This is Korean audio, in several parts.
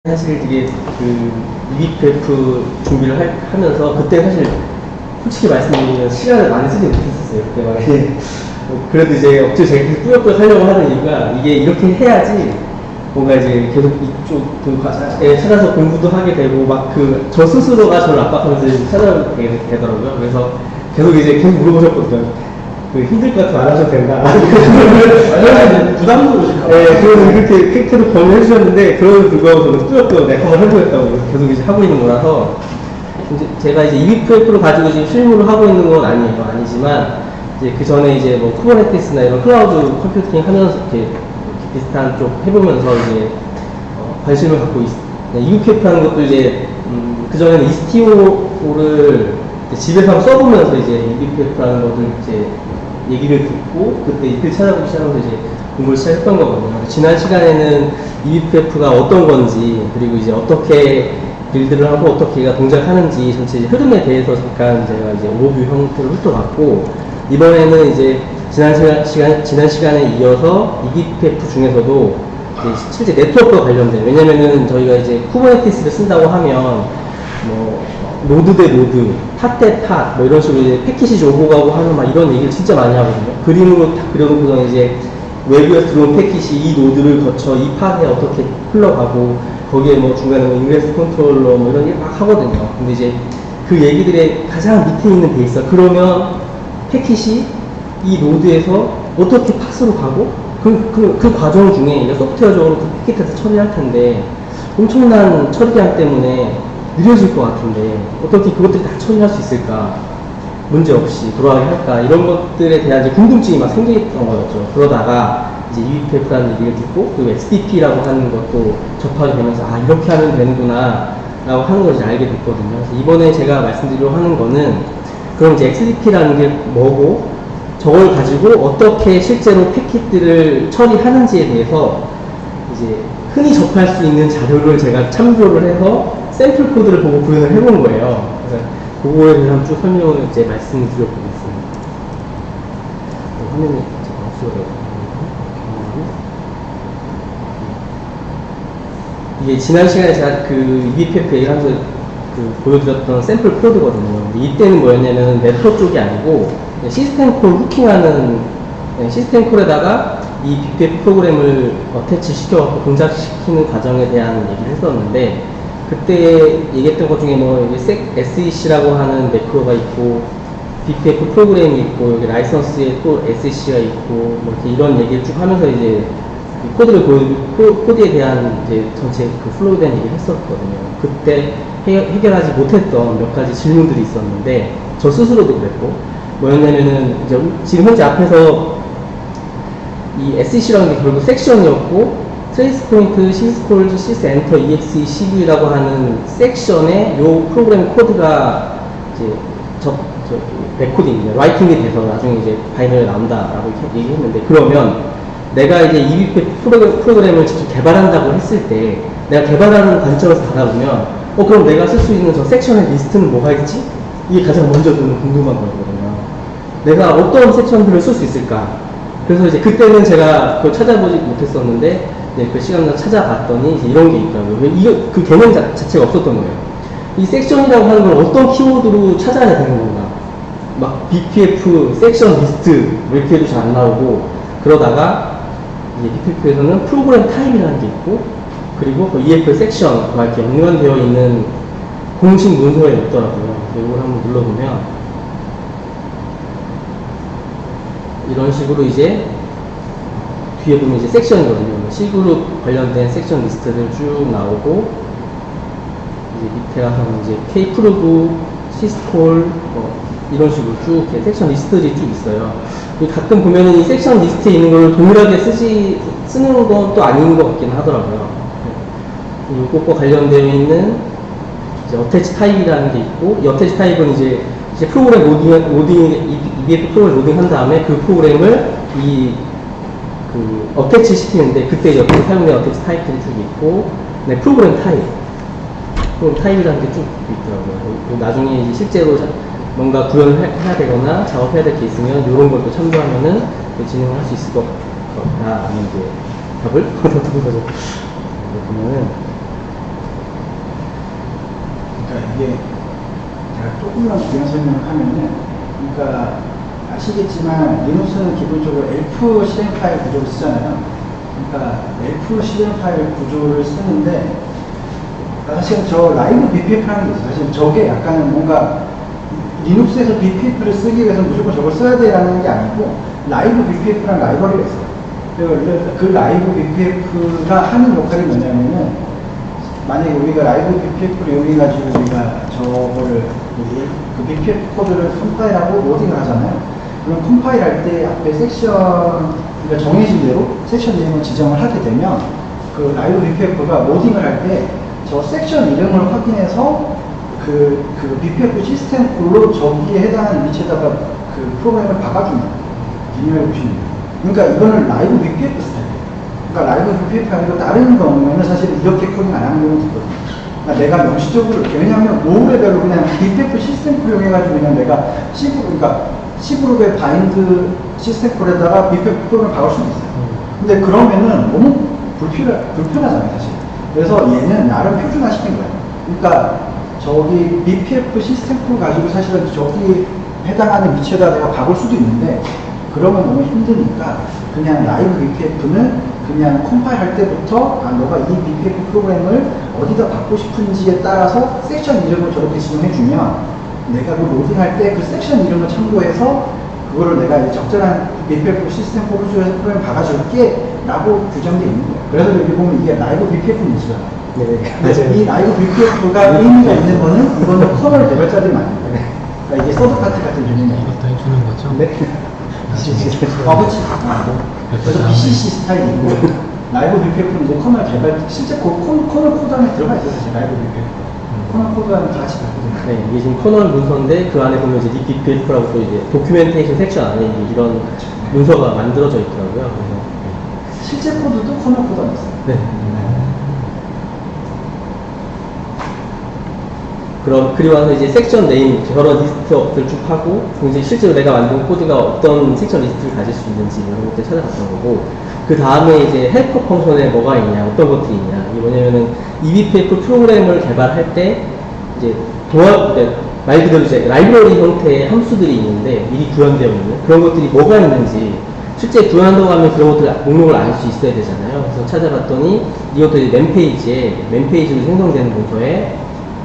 사실 이게 그 EBPF 준비를 하면서 그때 사실 솔직히 말씀드리면 시간을 많이 쓰지 못했었어요. 그때 말에 그래도 이제 억지로 제가 계속 꾸역꾸역 하려고 하는 이유가 이게 이렇게 해야지 뭔가 이제 계속 이쪽 그 과에 찾아서 공부도 하게 되고 막 그 저 스스로가 저를 압박하면서 찾아오게 되더라고요. 그래서 계속 이제 계속 물어보셨거든요. 그 힘들 것 같으면 안 하셔도 된다. 부담스러우실까 봐. 네, 그래서 그렇게 팩트로 권유해 주셨는데, 그럼에도 불구하고 저는 꾸역꾸역 내가 한번 해보겠다고 계속 이제 하고 있는 거라서, 이제 제가 이제 EBPF를 가지고 지금 실무를 하고 있는 건 아니지만, 이제 그 전에 이제 뭐 쿠버네티스나 이런 클라우드 컴퓨팅 하면서 이렇게 비슷한 쪽 해보면서 이제 관심을 갖고 EBPF라는 것도 이제 그 전에는 이스티오를 집에서 한번 써보면서 이제 EBPF라는 것을 이제 얘기를 듣고 그때 이틀 찾아보기 시작하면서 이제 공부를 시작했던 거거든요. 지난 시간에는 EBPF가 어떤 건지 그리고 이제 어떻게 빌드를 하고 어떻게 얘가 동작하는지 전체 이제 흐름에 대해서 잠깐 제가 이제 오버뷰 형태로 훑어봤고, 이번에는 이제 지난 시간에 이어서 EBPF 중에서도 실제 네트워크와 관련된, 왜냐면은 저희가 이제 쿠버네티스를 쓴다고 하면 뭐 노드 대 노드, 팟 대 팟, 뭐 이런 식으로 이제 패킷이 오고 가고 하는 막 이런 얘기를 진짜 많이 하거든요. 그림으로 딱 그려놓고서 이제 외부에서 들어온 패킷이 이 노드를 거쳐 이 팟에 어떻게 흘러가고, 거기에 뭐 중간에 뭐 인그레스 컨트롤러 뭐 이런 게 막 하거든요. 근데 이제 그 얘기들의 가장 밑에 있는 베이스, 그러면 패킷이 이 노드에서 어떻게 팟으로 가고, 그 과정 중에 소프트웨어적으로 그 패킷에서 처리할 텐데 엄청난 처리량 때문에 느려질 것 같은데 어떻게 그것들이 다 처리할 수 있을까, 문제 없이 돌아가게 할까, 이런 것들에 대한 이제 궁금증이 막 생겼던 거였죠. 그러다가 이제 EBPF라는 얘기를 듣고 그 XDP라고 하는 것도 접하게 되면서 아, 이렇게 하면 되는구나 라고 하는 걸 이제 알게 됐거든요. 그래서 이번에 제가 말씀드리려고 하는 거는, 그럼 이제 XDP라는 게 뭐고 저걸 가지고 어떻게 실제로 패킷들을 처리하는지에 대해서 이제 흔히 접할 수 있는 자료를 제가 참조를 해서 샘플 코드를 보고 구현을 해본 거예요. 그래서 그거에 대해서 쭉 설명을 이제 말씀드려보겠습니다. 화면이 잠깐 없어요. 이게 지난 시간에 제가 그 EBPF 얘기하면서 보여드렸던 샘플 코드거든요. 이때는 뭐였냐면 네트워크 쪽이 아니고 시스템 콜 후킹하는, 시스템 콜에다가 이 BPF 프로그램을 어태치 시켜갖고 동작시키는 과정에 대한 얘기를 했었는데, 그때 얘기했던 것 중에 뭐 SEC라고 하는 매크로가 있고 BPF 프로그램이 있고 여기 라이선스에 또 SEC가 있고 뭐 이런 얘기를 쭉 하면서 이제 코드에 대한 이제 전체 그 플로우에 대한 얘기를 했었거든요. 그때 해결하지 못했던 몇 가지 질문들이 있었는데, 저 스스로도 그랬고, 뭐였냐면은 이제 지금 현재 앞에서 이 SEC라는 게 결국 섹션이었고, 트레이스 포인트, 시스콜즈, 시스 엔터, exe, cv라고 하는 섹션에 요 프로그램 코드가 이제 레코딩, 라이팅이 돼서 나중에 이제 바이너리가 나온다라고 얘기했는데, 그러면 내가 이제 EBP 프로그램을 직접 개발한다고 했을 때 내가 개발하는 관점에서 바라보면 그럼 내가 쓸 수 있는 저 섹션의 리스트는 뭐가 있지? 이게 가장 먼저 드는 궁금한 거거든요. 내가 어떤 섹션들을 쓸 수 있을까? 그래서 이제 그때는 제가 그걸 찾아보지 못했었는데 그 시간을 찾아봤더니 이제 이런 게 있더라고요. 그 개념 자체가 없었던 거예요. 이 섹션이라고 하는 걸 어떤 키워드로 찾아야 되는 건가? 막 BPF 섹션 리스트 이렇게 해도 잘 안 나오고, 그러다가 이제 BPF에서는 프로그램 타입이라는 게 있고, 그리고 그 EF 섹션 이렇게 연관되어 있는 공식 문서에 있더라고요. 이걸 한번 눌러보면 이런 식으로 이제 뒤에 보면 이제 섹션이거든요. C그룹 관련된 섹션 리스트들 쭉 나오고, 이제 밑에 가서는 이제 K프로브, 시스콜, 이런 식으로 쭉 섹션 리스트들이 쭉 있어요. 가끔 보면은 이 섹션 리스트에 있는 걸 동일하게 쓰는 건 또 아닌 것 같긴 하더라고요. 이것과 관련되어 있는 이제 어태치 타입이라는 게 있고, 이 어태치 타입은 이제 프로그램 EBF 프로그램 로딩한 다음에 그 프로그램을 어태치 시키는데, 그때 옆에 사용된 어태치 타입들이 쭉 있고, 네, 프로그램 타입이라는 게 쭉 있더라고요. 나중에 이제 실제로 뭔가 구현을 해야 되거나 작업해야 될 게 있으면 이런 걸 또 참조하면은 진행을 할 수 있을 것 같다. 이제 답을 얻은 거죠. 보면은 이게 제가 조금만 부연 설명을 하면은, 그러니까 아시겠지만 리눅스는 기본적으로 elf 실행 파일 구조를 쓰잖아요. 그러니까 elf 실행 파일 구조를 쓰는데 사실 저 라이브 BPF라는 게 있어요. 사실 저게 약간 뭔가 리눅스에서 BPF를 쓰기 위해서 무조건 저걸 써야 돼라는 게 아니고 라이브 BPF라는 라이브러리가 있어요. 그 라이브 BPF가 하는 역할이 뭐냐면은 만약에 우리가 라이브 BPF를 이용해가지고 우리가 저거를 그 BPF 코드를 컴파일하고 로딩을 하잖아요. 그럼 컴파일 할 때 앞에 섹션, 그러니까 정해진 대로 섹션 이름을 지정을 하게 되면 그 라이브 BPF가 로딩을 할 때 저 섹션 이름을 확인해서 그 BPF 시스템 콜로 저기에 해당하는 위치에다가 그 프로그램을 박아줍니다. 기능을 보시면. 그러니까 이거는 라이브 BPF 스타일이에요. 그러니까 라이브 BPF 아니고 다른 경우에는 사실 이렇게 코딩 안 하는 경우도 있거든요. 그러니까 내가 명시적으로, 왜냐하면 롤 레벨로 그냥 BPF 시스템 콜 이용해가지고 그냥 내가 그러니까 C그룹의 바인드 시스템 콜에다가 BPF 프로그램을 박을 수도 있어요. 근데 그러면은 너무 불편하잖아요, 사실. 그래서 얘는 나름 표준화 시킨 거예요. 그러니까 저기 BPF 시스템 콜 가지고 사실은 저기 해당하는 위치에다 내가 박을 수도 있는데 그러면 너무 힘드니까 그냥 라이브 BPF는 그냥 컴파일 할 때부터 너가 이 BPF 프로그램을 어디다 받고 싶은지에 따라서 섹션 이름을 저렇게 지정해주면 내가 그 로딩할 때 그 섹션 이름을 참고해서 그거를 내가 이제 적절한 BPF 시스템 포르스에서 프로그램 박아줄게 라고 규정되어 있는 거예요. 그래서 여기 보면 이게 라이브 BPF 문제잖아요. 네. 이 라이브 BPF가 의미가 있는 거는 이거는 커널 레벨짜리 맞는 거예요. 그러니까 이게 서드 파트 같은 개념이에요. 이것도 해주는 거죠? 네. 그렇지. 그래서 BCC 스타일이고 라이브 BPF는 이제 커널 개발, 실제 커널 코드 안에 들어가 있어요. 사실 라이브 BPF. 커널 코드 안에 다 같이 있거든요. 네, 이게 지금 커널 문서인데 그 안에 보면 이제 BPF라고 또 이제 도큐멘테이션 섹션 안에 이런 문서가 만들어져 있더라고요. 그래서 실제 코드도 커널 코드 안에 있어요. 네. 그리고 나서 이제 섹션 네임 여러 리스트업들 쭉 하고, 이제 실제로 내가 만든 코드가 어떤 섹션 리스트를 가질 수 있는지 이런 것들 찾아봤던 거고, 그 다음에 이제 헬퍼 펑션에 뭐가 있냐, 어떤 것들이 있냐. 이게 뭐냐면은 eBPF 프로그램을 개발할 때 이제 말 그대로 이제 라이브러리 형태의 함수들이 있는데 미리 구현되어 있는 그런 것들이 뭐가 있는지 실제 구현한다고 하면 그런 것들 목록을 알 수 있어야 되잖아요. 그래서 찾아봤더니 이것도 이제 맨페이지로 생성되는 문서에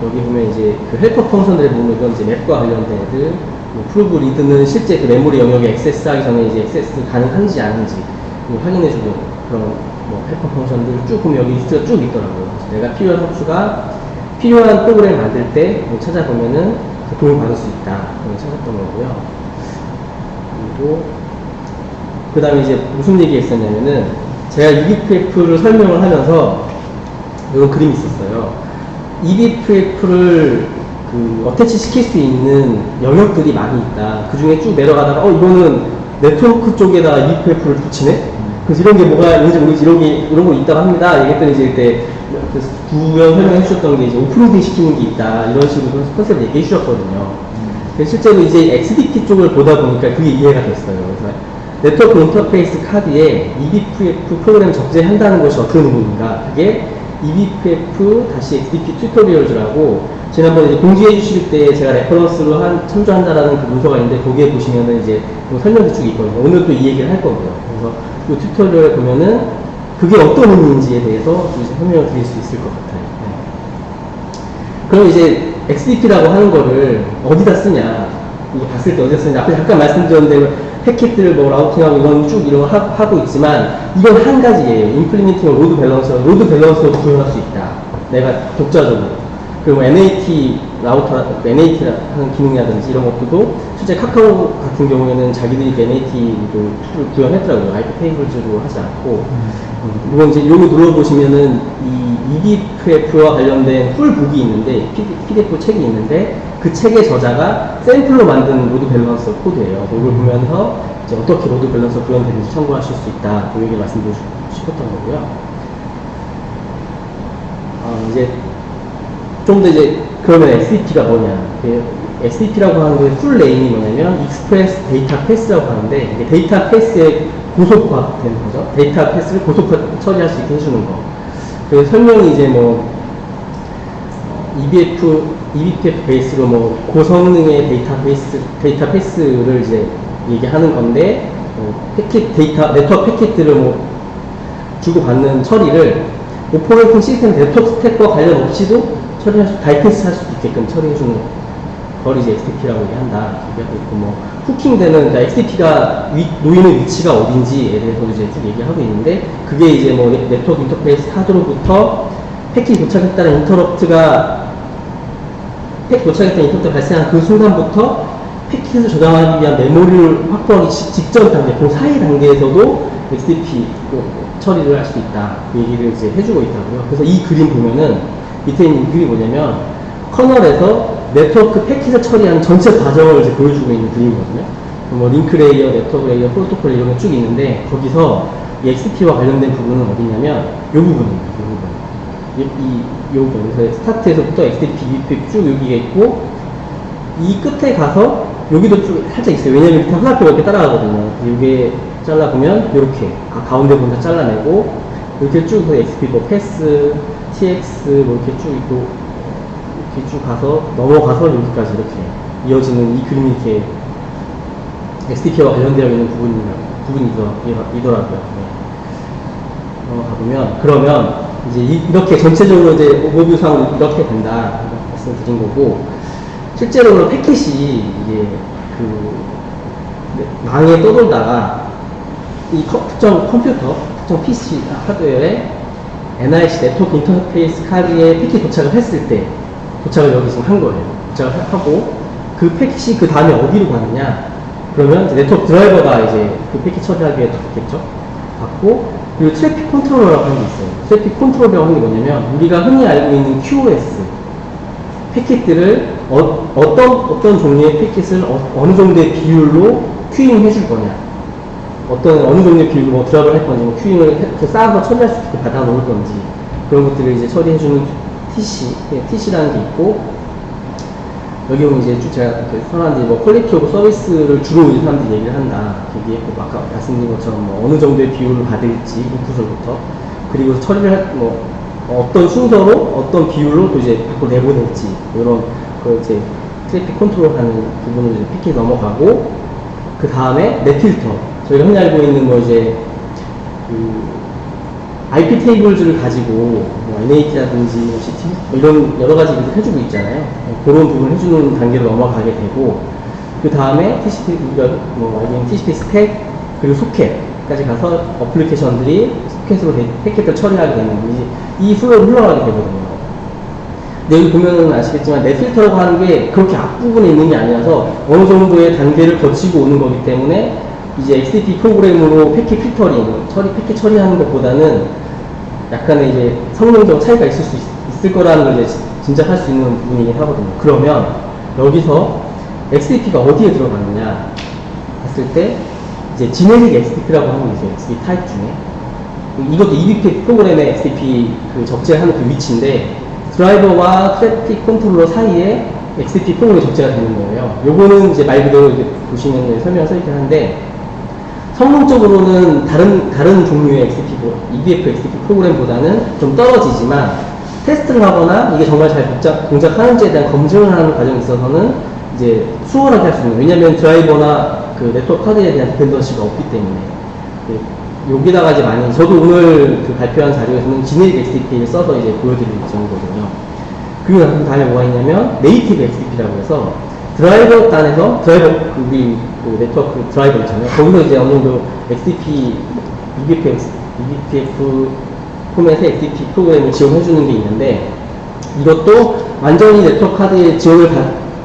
여기 보면 이제 그 헬퍼 펑션들의 목록은 이제 맵과 관련된 애들, 뭐 프로브 리드는 실제 그 메모리 영역에 액세스하기 전에 이제 액세스 가능한지 아닌지 확인해주는 그런 뭐 헬퍼 펑션들 쭉 보면 여기 리스트가 쭉 있더라고요. 내가 필요한 함수가 필요한 프로그램 만들 때 찾아보면은 도움을 받을 수 있다. 그걸 찾았던 거고요. 그리고 그 다음에 이제 무슨 얘기 했었냐면은 제가 eBPF를 설명을 하면서 이런 그림이 있었어요. eBPF를 어태치 시킬 수 있는 영역들이 많이 있다. 그 중에 쭉 내려가다가 이거는 네트워크 쪽에다가 eBPF를 붙이네? 그래서 이런 게 뭐가 있는지 모르겠지. 이런 거 있다고 합니다. 얘기했더니 이제 그때 구현 설명해 주셨던 게 이제 오프로딩 시키는 게 있다. 이런 식으로 컨셉을 얘기해 주셨거든요. 실제로 이제 XDP 쪽을 보다 보니까 그게 이해가 됐어요. 그래서 네트워크 인터페이스 카드에 eBPF 프로그램 적재한다는 것이 어떤 의미인가? 그게 eBPF-XDP 튜토리얼즈라고 지난번에 이제 공지해 주실 때 제가 레퍼런스로 참조한다라는 그 문서가 있는데 거기에 보시면은 이제 설명 대축이 있거든요. 오늘 또 이 얘기를 할 거고요. 그래서 이 튜토리얼에 보면은 그게 어떤 의미인지에 대해서 이제 설명을 드릴 수 있을 것 같아요. 네. 그럼 이제 XDP라고 하는 거를 어디다 쓰냐? 이거 봤을 때 어디다 쓰냐? 앞에 잠깐 말씀드렸는데 패킷들을 뭐 라우팅하고 이런 거 하고 있지만 이건 한 가지예요. 임플리멘팅 로드 밸런서로 구현할 수 있다. 내가 독자적으로. 그리고 NAT NAT 하는 기능이라든지 이런 것도 실제 카카오 같은 경우에는 자기들이 NAT도 구현했더라고요. IP 테이블즈로 하지 않고. 이건 이제 여기 눌러보시면은 이 eBPF와 관련된 풀북이 있는데, PDF 책이 있는데, 그 책의 저자가 샘플로 만든 로드 밸런서 코드예요. 이걸 보면서 이제 어떻게 로드 밸런서 구현되는지 참고하실 수 있다. 그 얘기 말씀드리고 싶었던 거고요. 이제 좀 더 이제 그러면 XDP가 뭐냐? XDP라고 하는 거의 풀 네임이 뭐냐면 Express Data Pass라고 하는데 이게 데이터 패스의 고속화되는 거죠. 데이터 패스를 고속화 처리할 수 있게 해주는 거. 그 설명이 이제 뭐 eBPF 베이스로 뭐 고성능의 데이터베이스를 이제 얘기하는 건데, 패킷 데이터, 네트워크 패킷들을 뭐 주고받는 처리를 오퍼레이팅 시스템 네트워크 스택과 관련 없이도 처리할 수, 다이패스 할 수도 있게끔 처리해주는 걸 이제 XDP라고 얘기한다. 얘기하고 있고, 뭐, 후킹되는, 그러니까 XDP가 놓이는 위치가 어딘지에 대해서도 이제 쭉 얘기하고 있는데, 그게 이제 뭐 네트워크 인터페이스 카드로부터 패킷 도착했다는 패킷 도착했다는 인터럽트가 발생한 그 순간부터 패킷을 저장하기 위한 메모리를 확보하기 직전 단계, 그 사이 단계에서도 XDP 처리를 할 수 있다. 그 얘기를 이제 해주고 있다고요. 그래서 이 그림 보면은, 밑에 있는 이 그림이 뭐냐면, 커널에서 네트워크 패킷을 처리하는 전체 과정을 이제 보여주고 있는 그림이거든요. 뭐 링크 레이어, 네트워크 레이어, 프로토콜 이런 게 쭉 있는데, 거기서 이 XDP와 관련된 부분은 어디냐면, 이 부분입니다. 이 부분. 그래서 스타트에서부터 XDP, eBPF 쭉 여기가 있고, 이 끝에 가서 여기도 쭉 살짝 있어요. 왜냐면 밑에 화살표가 이렇게 따라가거든요. 이게 잘라보면 이렇게 가운데 부분 다 잘라내고, 이렇게 쭉 XDP 뭐 패스, TX 뭐 이렇게 쭉 있고, 이렇게 쭉 가서 넘어가서 여기까지 이렇게 이어지는 이 그림이 이렇게 XDP와 관련되어 있는 부분이더라고요. 넘어가보면, 그러면 이제 이렇게 전체적으로 이제 오버뷰상 이렇게 된다 말씀드린 거고, 실제로는 패킷이 이게 망에 떠돌다가 이 특정 컴퓨터, 특정 PC 하드웨어에 NIC 네트워크 인터페이스 카드에 패킷 도착을 했을 때, 도착을 여기 지금 한 거예요. 도착을 하고, 그 패킷이 그 다음에 어디로 가느냐? 그러면 이제 네트워크 드라이버가 이제 그 패킷 처리하기 위해 받겠죠? 받고, 그리고 트래픽 컨트롤러라고 하는 게 있어요. 트래픽 컨트롤러라고 하는 게 뭐냐면, 우리가 흔히 알고 있는 QoS, 패킷들을 어떤 종류의 패킷을 어느 정도의 비율로 큐잉 해줄 거냐, 어느 정도의 비율로 뭐 드랍을 할 건지, 뭐 큐잉을 이렇게 쌓아서 처리할 수 있게 받아 놓을 건지, 그런 것들을 이제 처리해주는 TC라는 게 있고, 여기 보면 이제 쭉 제가 선언한 뭐 퀄리티 오브 서비스를 주로 이제 사람들이 얘기를 한다. 여기에 뭐 아까 말씀드린 것처럼 뭐 어느 정도의 비율을 받을지, 인풋으로부터, 그리고 처리를 어떤 순서로, 어떤 비율로 또 이제 밖으로 내보낼지, 이런 그 이제 트래픽 컨트롤 하는 부분을 이제 패킷 넘어가고, 그 다음에 넷필터. 저희가 흔히 알고 있는 뭐 이제 IP 테이블즈를 가지고 뭐 NAT라든지 뭐 CT 뭐 이런 여러 가지 일을 해주고 있잖아요. 그런 부분을 해주는 단계로 넘어가게 되고, 그 다음에 TCP, 우리가 뭐 IBM TCP 스택, 그리고 소켓까지 가서 어플리케이션들이 소켓으로 패킷을 처리하게 되는 이 플로우를 흘러가게 되거든요. 근데 여기 보면은 아시겠지만 넷필터라고 하는 게 그렇게 앞부분에 있는 게 아니라서 어느 정도의 단계를 거치고 오는 거기 때문에, 이제 XDP 프로그램으로 패킷 필터링, 패킷 처리하는 것보다는 약간의 이제 성능적 차이가 있을 거라는 걸 이제 짐작할 수 있는 부분이긴 하거든요. 그러면 여기서 XDP가 어디에 들어가느냐 했을 때, 이제 지네릭 XDP라고 하는 게 있어요. XDP 타입 중에. 이것도 eBPF 프로그램의 XDP 적재하는 그 위치인데, 드라이버와 트래픽 컨트롤러 사이에 XDP 프로그램이 적재가 되는 거예요. 요거는 이제 말 그대로 이제 보시면 설명을 써있긴 한데, 성능적으로는 다른 종류의 eBPF XDP 프로그램보다는 좀 떨어지지만, 테스트를 하거나 이게 정말 잘 동작하는지에 대한 검증을 하는 과정에 있어서는 이제 수월하게 할 수 있는, 왜냐면 드라이버나 그 네트워크 카드에 대한 디펜던시가 없기 때문에. 여기다가 이제 많이, 저도 오늘 그 발표한 자료에서는 지네릭 XDP를 써서 이제 보여드릴 예정이거든요. 그리고 그 다음에 뭐가 있냐면, 네이티브 XDP라고 해서, 드라이버 단에서, 우리 그 네트워크 드라이버 있잖아요. 거기서 이제 어느 정도 XDP, eBPF 포맷의 XDP 프로그램을 지원해주는 게 있는데, 이것도 완전히 네트워크 카드에 지원을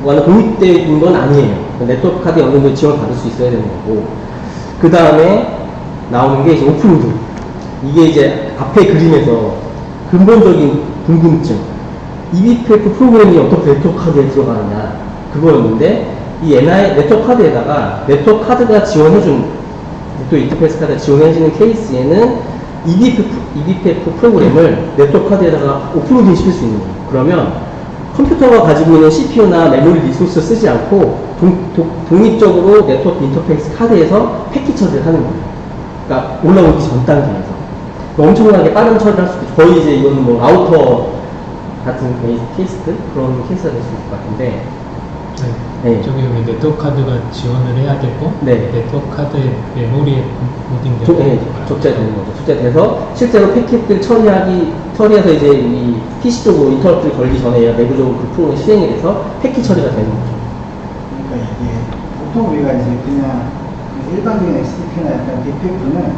독립되어 있는 건 아니에요. 네트워크 카드에 어느 정도 지원을 받을 수 있어야 되는 거고, 그 다음에 나오는 게 이제 오픈룸. 이게 이제 앞에 그림에서 근본적인 궁금증. eBPF 프로그램이 어떻게 네트워크 카드에 들어가느냐. 그거였는데, 이 네트워크 카드에다가 네트워크 카드가 지원해준, 또 인터페이스 카드가 지원해주는 케이스에는 eBPF 프로그램을 네트워크 카드에다가 오픈로딩 시킬 수 있는 거예요. 그러면 컴퓨터가 가지고 있는 CPU나 메모리 리소스 쓰지 않고 독립적으로 네트워크 인터페이스 카드에서 패킷 처리를 하는 거예요. 그러니까 올라오기 전 단계에서 엄청나게 빠른 처리를 할 수 있고, 거의 이제 이거는 뭐 라우터 같은 케이스들 그런 케이스가 될 수 있을 것 같은데 네. 네. 저기 네트워크 카드가 지원을 해야 되고 네. 네트워크 카드의 메모리에 로딩되는 적재되는 거죠. 적재돼서 실제로 패킷들 처리해서 이제 이 PC 쪽으로 인터럽트를 걸기 전에 내부적으로 그 프로그램이 실행이 돼서 패킷 처리가 되는 거죠. 그러니까 이게 보통 우리가 이제 그냥 일반적인 XDP나 약간 BPF는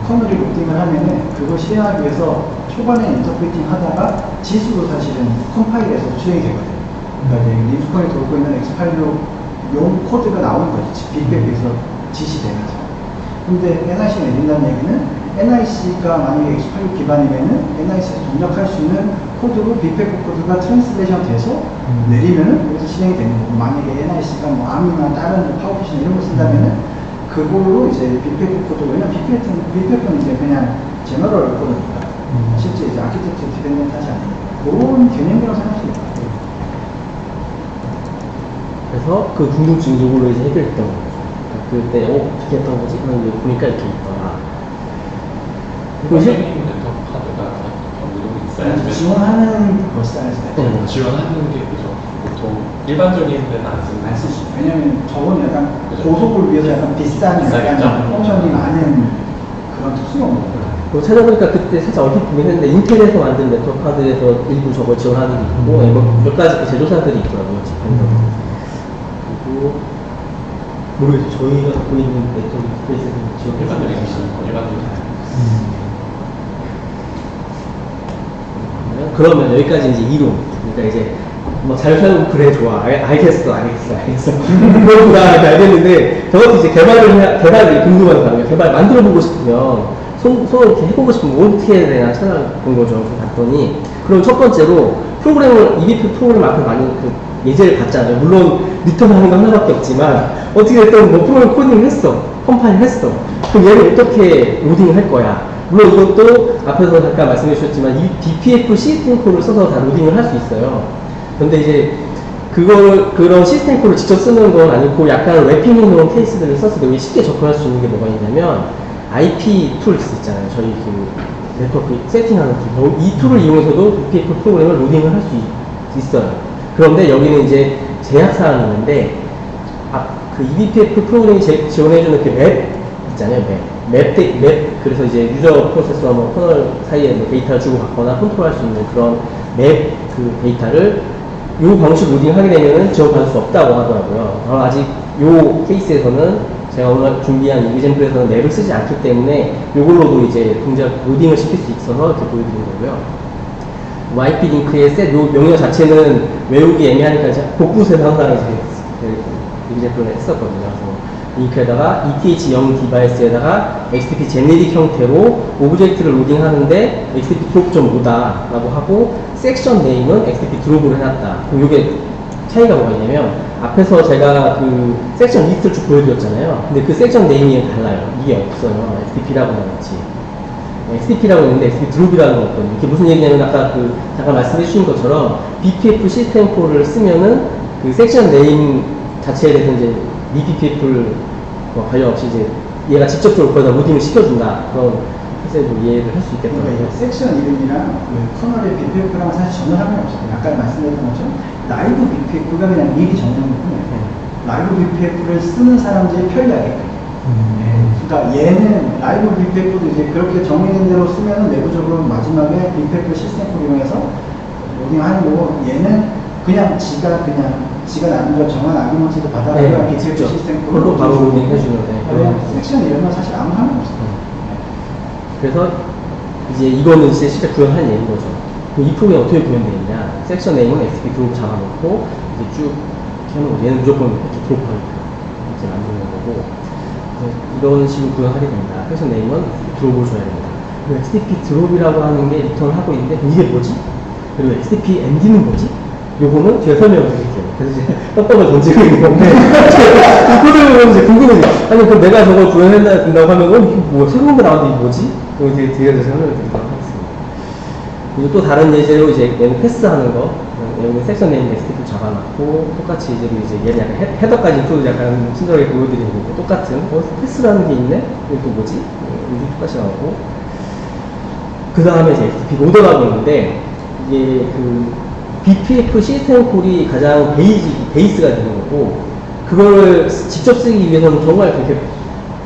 커널이 로딩을 하면은 그걸 실행하기 위해서 초반에 인터프리팅 하다가 지수로 사실은 컴파일해서 수행이 되거든요. 그러니까 이제 림스콘에 돌고 있는 X86용 코드가 나오는 거지. BPF에서 지시되면서. 근데 NIC가 내린다는 얘기는 NIC가 만약에 X86 기반이면은 NIC에서 동작할 수 있는 코드로 BPF 코드가 트랜스레이션 돼서 내리면은 여기서 실행이 되는 거고, 만약에 NIC가 뭐 ARM이나 다른 파워피션 이런 거 쓴다면은 그걸로 이제 BPF 코드, 왜냐면 BPF는 이제 그냥 제너럴 코드니까 실제 이제 아키텍처 디펜던트 하지 않으니까 그런 개념이라고 생각할 수 있을 것 같아요. 그래서 그 궁금증 이걸로 이제 해결했던 거죠. 그때 어떻게 했던 거지? 그런데 보니까 이렇게 있더라. 일반적인 네트워크 카드가 운동이 있어야지. 지원하는 걸 써야지. 지원하는 게 그죠. 보통 일반적인 데는 안 쓰는 안 쓰지. 왜냐면 저건 약간 그죠. 고속을 위해서 약간 비싼 비싸겠죠. 약간 펑션이 많은 그런 특수용 거예요. 그거 찾아보니까 그때 살짝 얼핏 보긴 했는데 인텔에서 만든 네트워크 카드에서 일부 저걸 지원하는 게 있고 몇 가지 그 제조사들이 있더라고요. 집행적으로. 그리고 모르겠어요. 저희가 갖고 있는 네트워크 스페이스는 일반적인 지원해서 일반적인 그러면 여기까지 이제 이론. 그러니까 이제 뭐 잘 살고 그래 좋아 알겠어 그거구나 이렇게 알겠는데 저것도 이제 개발이 궁금한 사람이에요. 개발 만들어보고 싶으면 손 이렇게 해보고 싶으면 어떻게 해야 되나 찾아본 거죠. 봤더니 그럼 첫 번째로 프로그램을 EBP 프로그램 앞에 많이 그 예제를 봤잖아요. 물론 리턴하는 거 하나밖에 없지만 어떻게 됐든 뭐 프로그램 코딩을 했어, 컴파일을 했어. 그럼 얘를 어떻게 로딩을 할 거야? 물론 이것도 앞에서 잠깐 말씀해 주셨지만 이 BPF 시스템 콜을 써서 다 로딩을 할 수 있어요. 그런데 이제 그런 시스템 콜을 직접 쓰는 건 아니고 약간 랩핑해 놓은 케이스들을 써서 되게 쉽게 접근할 수 있는 게 뭐가 있냐면 IP 툴스 있잖아요. 저희 그 네트워크 세팅하는 툴. 이 툴을 이용해서도 BPF 프로그램을 로딩을 할 수 있어요. 그런데 여기는 이제 제약사항이 있는데 그 eBPF 프로그램이 지원해주는 그 맵 있잖아요. 맵, 그래서 이제 유저 프로세서와 뭐 커널 사이에 뭐 데이터를 주고받거나 컨트롤할 수 있는 그런 맵 그 데이터를 요 방식 로딩 하게 되면은 지원받을 수 없다고 하더라고요. 아직 요 케이스에서는 제가 오늘 준비한 이그젠플에서는 맵을 쓰지 않기 때문에 요걸로도 이제 동작 로딩을 시킬 수 있어서 이렇게 보여드린 거고요. IP 링크의 셋 요 명령 자체는 외우기 애매하니까 제가 복붙해서 항상 이제 이그젠플을 했었거든요. 그래서 링크에다가 ETH0 디바이스에다가 XDP 제네릭 형태로 오브젝트를 로딩하는데 XDP 드롭 좀 오다 라고 하고 섹션 네임은 XDP 드롭으로 해놨다. 그럼 이게 차이가 뭐가 있냐면 앞에서 제가 그 섹션 리스트를 쭉 보여드렸잖아요. 근데 그 섹션 네임이 달라요. 이게 없어요. XDP라고 나왔지. XDP라고 있는데 XDP 드롭이라는 거 없거든요. 이게 무슨 얘기냐면 아까 그 잠깐 말씀해 주신 것처럼 BPF 시스템 콜을 쓰면은 그 섹션 네임 자체에 대해서 이제 BPF를 관련 없이 이제 얘가 직접적으로 거기다 로딩을 시켜준다. 그런 컨셉으로 이해를 할 수 있겠더라고요. 그러니까 섹션 이름이랑 그 커널의 BPF랑 사실 전혀 상관이 없어요. 아까 말씀드렸던 것처럼 라이브 BPF가 그냥 미리 정정된 뿐이에요. 라이브 BPF를 쓰는 사람들이 편리하게끔. 그러니까 얘는 라이브 BPF도 이제 그렇게 정해진 대로 쓰면은 내부적으로 마지막에 BPF 시스템을 이용해서 로딩하는 거고, 얘는 그냥 지가 나눈 걸 정한 아규먼트를 받아가지고 BPF 시스템 그걸로 바로 로딩 해주면 돼. 섹션 이름은 사실 아무 상관없어요. 그래서 이제 이거는 이제 실제 구현한 예인 거죠. 이 프로그램이 어떻게 구현되어 있냐? 섹션 네임은 XDP 드롭 잡아놓고 이제 쭉 해놓은 거. 얘는 무조건 이렇게 드롭하니까 이제 만드는 거고. 이런 식으로 구현하게 됩니다. 섹션 네임은 XDP 드롭을 줘야 됩니다. 그리고 XDP 드롭이라고 하는 게 리턴을 하고 있는데 이게 뭐지? 그리고 XDP MD는 뭐지? 요거는 제가 설명을 드릴게요. 그래서 이제 떡밥을 던지고 있는 건데 이 코드를 보면 이제 궁금해요. 아니 그럼 내가 저걸 구현해야 된다고 하면 이게 뭐 새로운 거 나오는데 이게 뭐지? 그럼 이제 뒤에서 설명을 드리도록 하겠습니다. 그리고 또 다른 예제로 이제 얘는 패스하는 거, 여기 섹션 네임 XDP 잡아놨고 똑같이 이제 얘는 약간 헤더까지 또 약간 친절하게 보여드리는 거고 똑같은 패스라는 게 있네? 이게 또 뭐지? 이게 똑같이 나오고 그 다음에 이제 XDP 로더라고 있는데 이게 그 BPF 시스템 콜이 가장 베이스가 되는 거고, 그걸 직접 쓰기 위해서는 정말 되게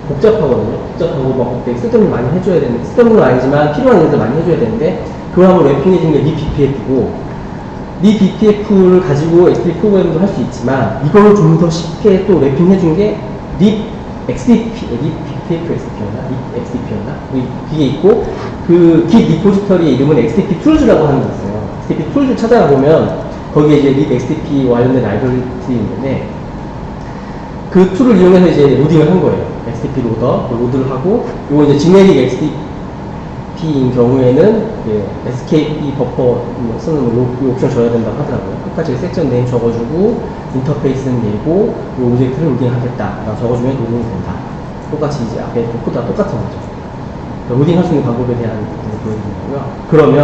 복잡하거든요. 복잡하고 막 되게 쓸데없는 많이 해줘야 되는데, 쓸데없는 건 아니지만 필요한 일들 많이 해줘야 되는데, 그걸 한번 랩핑해준 게 BPF고, BPF를 가지고 XDP 프로그램도 할 수 있지만, 이걸 좀 더 쉽게 또 랩핑해준 게 XDP였나? 그게 있고, 그 Git 리포지터리 이름은 XDP 툴즈라고 하는 게 있어요. XDP 툴즈 찾아가 보면, 거기에 이제 립 XDP 관련된 라이브러리들이 있는데, 그 툴을 이용해서 이제 로딩을 한 거예요. XDP 로더, 로드를 하고, 이거 이제 지네릭 XDP인 경우에는, SKP 버퍼 쓰는 이 옵션 줘야 된다고 하더라고요. 똑같이 섹션 네임 적어주고, 인터페이스는 내고, 이 오브젝트를 로딩하겠다. 라고 적어주면 로딩이 된다. 똑같이 이제 앞에 코드가 똑같은 거죠. 그러니까 로딩할 수 있는 방법에 대한 것들을 보여드리는 거고요. 그러면,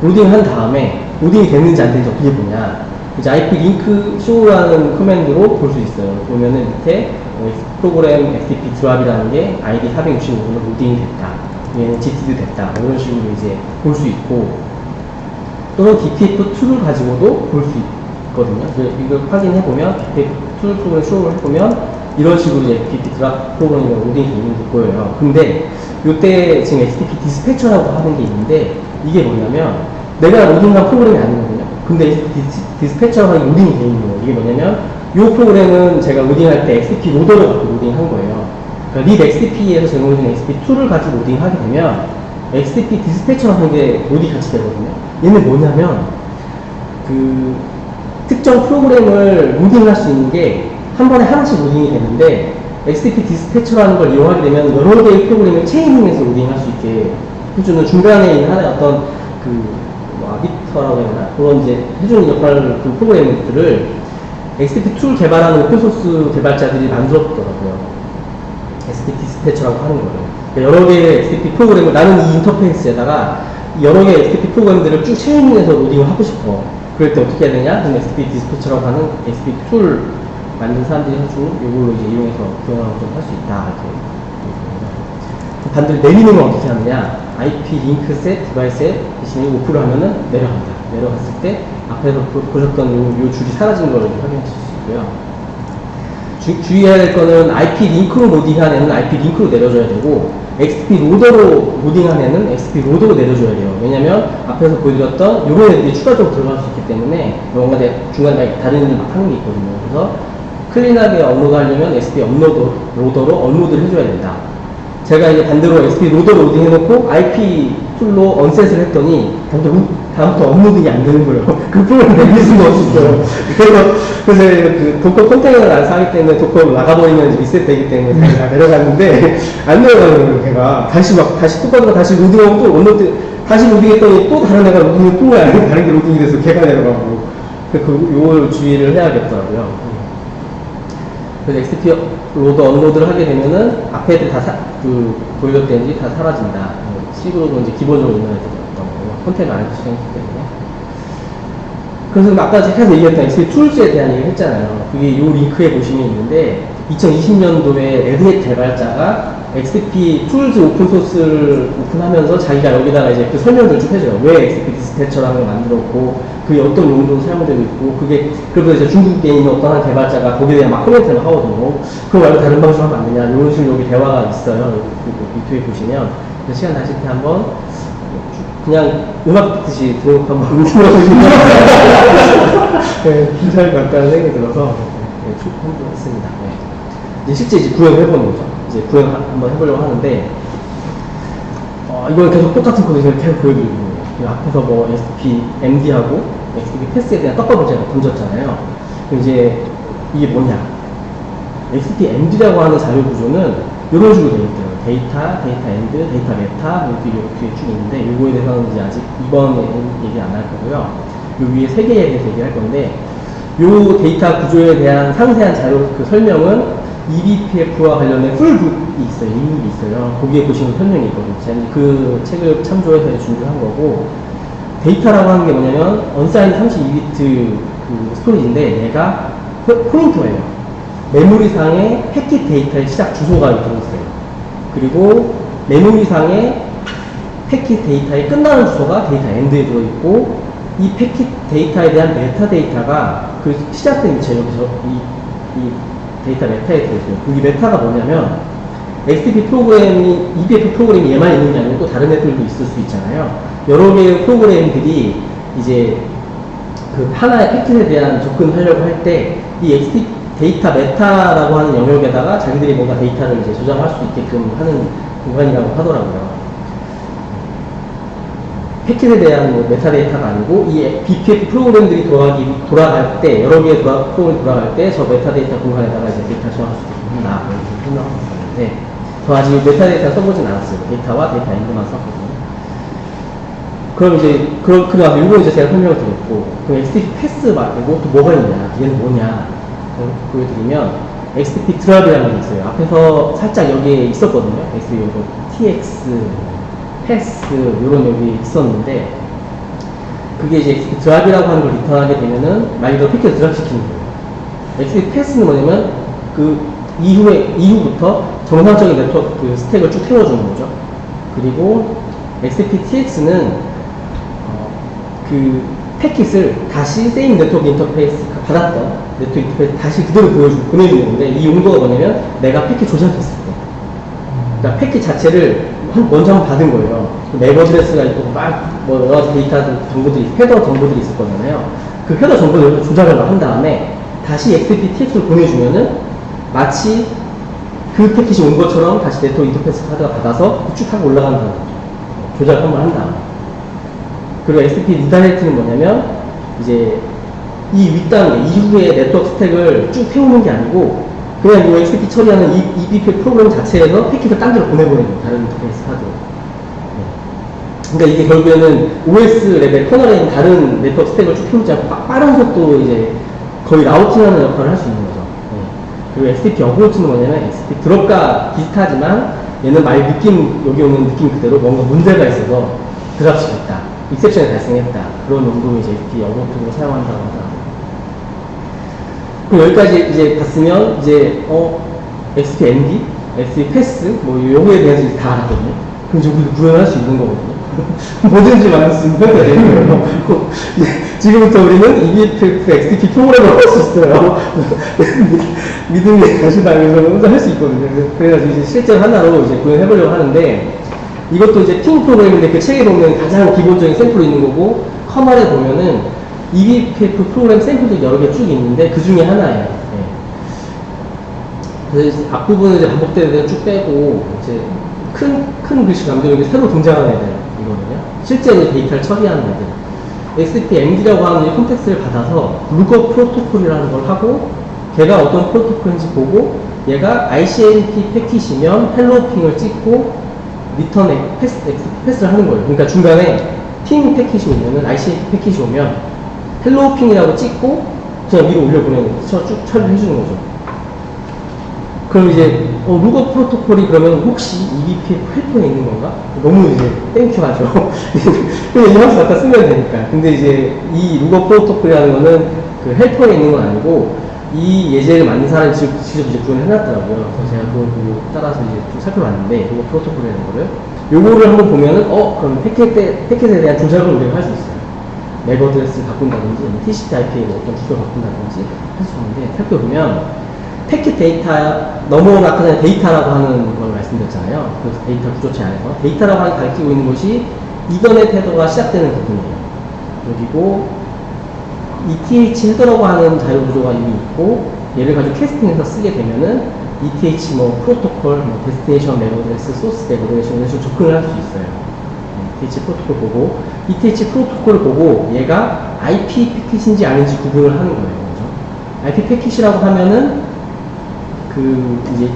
로딩한 다음에, 로딩이 됐는지 안 됐는지 어떻게 보냐. 이제 IP 링크 show라는 커맨드로 볼 수 있어요. 보면은 밑에 프로그램 XDP 드랍이라는 게 ID 465는 로딩이 됐다. 얘는 GTD 됐다. 이런 식으로 이제 볼 수 있고, 또는 DPF2를 가지고도 볼 수 있거든요. 이걸 확인해 보면, DPF2 프로그램 show를 해보면, 이런 식으로 이제 XDP 드랍 프로그램이 로딩이 되어 있는 게 보여요. 근데, 요때 지금 XDP 디스패처라고 하는 게 있는데, 이게 뭐냐면, 내가 로딩한 프로그램이 아니거든요. 근데 디스패처가 로딩이 되어 있는 거예요. 이게 뭐냐면, 이 프로그램은 제가 로딩할 때 XDP 로더를 갖고 로딩한 거예요. 그러니까 립 XDP에서 제공해주는 XDP2를 가지고 로딩하게 되면, XDP 디스패처라는 게 로딩 같이 되거든요. 얘는 뭐냐면, 그, 특정 프로그램을 로딩할 수 있는 게, 한 번에 하나씩 로딩이 되는데, XDP 디스패처라는 걸 이용하게 되면, 여러 개의 프로그램을 체인링해서 로딩할 수 있게 해주는 중간에 있는 하나의 어떤, 아비터라고 해야 되나? 그런 이제 해주는 역할을 그 프로그램들을 XDP 툴 개발하는 오픈소스 개발자들이 만들었더라고요. XDP 디스패처라고 하는 거예요. 그러니까 여러 개의 XDP 프로그램을 나는 이 인터페이스에다가 여러 개의 XDP 프로그램들을 쭉 체인해서 로딩을 하고 싶어. 그럴 때 어떻게 해야 되냐? 그럼 XDP 디스패처라고 하는 XDP 툴 만든 사람들이 해주는 이걸로 이제 이용해서 구현하고 좀 할 수 있다. 이렇게. 반대로 내리는 건 어떻게 하느냐? IP 링크 셋 디바이스에 대신에 오프를 하면은 내려간다. 내려갔을 때 앞에서 보셨던 요 줄이 사라진 걸 확인하실 수 있고요. 주의해야 될 거는 IP 링크로 로딩한 애는 IP 링크로 내려줘야 되고, XDP 로더로 로딩한 애는 XDP 로더로 내려줘야 돼요. 왜냐면 앞에서 보여드렸던 요런 애들이 추가적으로 들어갈 수 있기 때문에 뭔가 중간에 다른 애들 막 하는 게 있거든요. 그래서 클린하게 업로드 하려면 XDP 업로드 로더로 업로드를 해줘야 된다. 제가 이제 반대로 XDP 로더 로딩 해놓고 IP 툴로 언셋을 했더니 다음부터 업로딩이 안 되는 거예요. 그 프로그램 내릴 수가 없었어요. 그래서 그 도커 컨테이너를 안 사기 때문에 도커 나가버리면 리셋 되기 때문에 다 내려갔는데 안 내려가는 거예요. 걔가 다시 똑같은 거 다시 로딩하고 또 업로드 다시 로딩했더니 또 다른 애가 로딩을 뜬 거야. 다른 게 로딩이 돼서 걔가 내려가고. 요걸 주의를 해야겠더라고요. 그래서 XDP 로더 업로드를 하게 되면은 앞에 애들 다 보여줬던 애들이 다 사라진다. 식으로도 이제 기본적으로 있는 애들이었던 거고요. 컨테이너 안에서 실행했기 때문에. 그래서 아까 제가 얘기했던 XDP 툴즈에 대한 얘기를 했잖아요. 그게 요 링크에 보시면 있는데 2020년도에 레드햇 개발자가 XDP 툴즈 오픈소스를 오픈하면서 자기가 여기다가 이제 그 설명을 쭉 해줘요. 왜 XDP 디스패처라는 걸 만들었고 그게 어떤 용도로 사용되고 있고 그게 그래서 이제 중국에 있는 어떤 한 개발자가 거기에 대한 막 코멘트를 하거든요. 그거 말고 다른 방식으로 하면 안 되냐 이런 식으로 여기 대화가 있어요. 유튜브에 보시면 시간 나실 때 한번 그냥 음악 듣듯이 들어놓고 한번 들어보시면 네, 괜찮을 것 같다는 생각이 들어서 한번 했습니다. 네. 이제 실제 이제 구현을 해보는 거죠. 이제 구현 한번 해보려고 하는데 이건 계속 똑같은 코드를 계속 보여드리는 거예요. 앞에서 뭐 XDP MD하고 XDP 패스에 대한 떡밥을 제가 던졌잖아요. 그럼 이제 이게 뭐냐? XDP MD라고 하는 자료 구조는 이런 식으로 되어 있대요. 데이터 엔드, 데이터 메타, 이렇게 쭉 있는데, 요거에 대해서는 이제 아직 이번에 얘기 안 할 거고요. 요 위에 세 개에 대해서 얘기할 건데, 요 데이터 구조에 대한 상세한 자료 그 설명은 eBPF와 관련된 풀북이 있어요. 인북이 있어요. 거기에 보시면 설명이 있거든요. 제가 그 책을 참조해서 준비한 거고, 데이터라고 하는 게 뭐냐면, 언사인 32비트 그 스토리지인데, 얘가 포인터예요. 메모리상의 패킷 데이터의 시작 주소가 들어있어요. 그리고 메모리상의 패킷 데이터의 끝나는 주소가 데이터 엔드에 들어있고 이 패킷 데이터에 대한 메타 데이터가 그 시작된 위치에 여기서 이 데이터 메타에 들어있어요. 이 메타가 뭐냐면 XTP 프로그램이, EBF 프로그램이 얘만 있는 게 아니고 또 다른 애들도 있을 수 있잖아요. 여러 개의 프로그램들이 이제 그 하나의 패킷에 대한 접근하려고 할 때 이 XTP 데이터 메타라고 하는 영역에다가 자기들이 뭔가 데이터를 이제 조작할 수 있게끔 하는 공간이라고 하더라고요. 패킷에 대한 뭐 메타데이터가 아니고 이 BPF 프로그램들이 돌아갈 때 여러 개의 프로그램이 돌아갈 때 저 메타데이터 공간에다가 이제 데이터 저장할 수 있게 한다 이렇게 설명하고 있었는데 저 아직 메타데이터 써보진 않았어요. 데이터와 데이터 엔드만 썼거든요. 그럼 이제 그래서 이거 이제 제가 설명을 드렸고 그럼 XTP 패스 말고 또 뭐가 있냐 얘는 뭐냐 보여드리면 XTP 드랍이라는 게 있어요. 앞에서 살짝 여기에 있었거든요. XTP 요거 TX 패스 이런 여기 있었는데 그게 이제 XTP 드랍이라고 하는 걸 리턴하게 되면은 말 그대로 패킷을 드랍시키는 거예요. XTP 패스는 뭐냐면 그 이후부터 정상적인 네트워크 그 스택을 쭉 태워주는 거죠. 그리고 XTP TX는 그 패킷을 다시 세임 네트워크 인터페이스 받았던 네트워크 인터페이스 다시 그대로 보내주는 건데 이 용도가 뭐냐면 내가 패킷 조작했을 때 그러니까 패킷 자체를 먼저 한번 받은 거예요. 맥 어드레스가 있고 뭐 여러 가지 데이터 정보들이 헤더 정보들이 있을 거잖아요. 그 헤더 정보를 조작을 한 다음에 다시 XTP TX를 보내주면은 마치 그 패킷이 온 것처럼 다시 네트워크 인터페이스 카드가 받아서 쭉 하고 올라간다는 거죠. 조작을 한번 한 다음에. 그리고 XTP 리다이렉트는 뭐냐면 이제 이 윗단계 이후의 네트워크 스택을 쭉 태우는 게 아니고 그냥 이 XTP 처리하는 이 EBP 프로그램 자체에서 패킷을 딴 데로 보내버리는 거예요. 다른 인터페이스 카드로. 그러니까 이게 결국에는 OS 레벨 커널에 있는 다른 네트워크 스택을 쭉 태우지 않고 빠른 속도로 이제 거의 라우팅하는 역할을 할 수 있는 거죠. 그리고 XTP 어프로치는 뭐냐면 XTP 드롭과 비슷하지만 얘는 말 느낌, 여기 오는 느낌 그대로 뭔가 문제가 있어서 드랍시켰다. 익셉션이 발생했다. 그런 용도로 이제 XTP 어프로치로 사용한다고 하더라고요. 그럼 여기까지 이제 봤으면 이제 XTP ND, XTP 패스 뭐 요거에 대해서 이제 다 알았거든요. 그럼 이제 우리도 구현할 수 있는 거거든요. 뭐든지 만들 수 있는 거예요. 지금부터 우리는 EBF XTP 프로그램을 할 수 있어요. 믿음이 가시다면서 혼자 할 수 있거든요. 그래가지고 이제 실제로 하나로 이제 구현해보려고 하는데 이것도 이제 핑 프로그램인데 그 책에 보면 가장 기본적인 샘플이 있는 거고 커널에 보면은 EBF 프로그램 샘플도 여러 개 쭉 있는데 그 중에 하나예요. 그래서 앞부분을 이제 반복되는 데는 쭉 빼고 이제 큰 글씨 감독이 새로 등장하는 애들이거든요. 실제 이제 데이터를 처리하는 애들. XTP MD라고 하는 이 콘텍스트를 받아서 룩업 프로토콜이라는 걸 하고 걔가 어떤 프로토콜인지 보고 얘가 ICMP 패킷이면 헬로핑을 찍고 리턴 패스를 하는 거예요. 그러니까 중간에 핑 패킷이 오면은 ICMP 패킷이 오면 헬로핑이라고 찍고 그냥 위로 올려보내는 거죠. 쭉 처리를 해주는 거죠. 그럼 이제 룩업 프로토콜이 그러면 혹시 EBPF 헬퍼에 있는 건가? 너무 이제 땡큐하죠. 그냥 이만큼 갖다 쓰면 되니까. 근데 이제 이 룩업 프로토콜이라는 거는 그 헬퍼에 있는 건 아니고 이 예제를 만든 사람이 직접 이제 구현을 해놨더라고요. 그래서 제가 그걸 보고 따라서 이제 좀 살펴봤는데 룩업 프로토콜이라는 거를 요거를 한번 보면은 그럼 패킷에 대한 조작을 우리가 할 수 있어요. 맥 어드레스를 바꾼다든지 TCP/IP에 어떤 기술을 바꾼다든지 할 수 있는데 살펴보면 패킷 데이터, 넘어오면 아까 전에 데이터라고 하는 걸 말씀드렸잖아요. 그래서 데이터 구조체 안에서. 데이터라고 하는 가리키고 있는 것이 이더넷 헤더가 시작되는 부분이에요. 여기고, ETH 헤더라고 하는 자유 구조가 이미 있고, 얘를 가지고 캐스팅해서 쓰게 되면은, ETH 프로토콜, 데스티네이션 맥 어드레스, 소스 맥 어드레스 이런 식으로 접근을 할 수 있어요. ETH 프로토콜 보고, ETH 프로토콜을 보고, 얘가 IP 패킷인지 아닌지 구분을 하는 거예요. 그죠? IP 패킷이라고 하면은, 이제,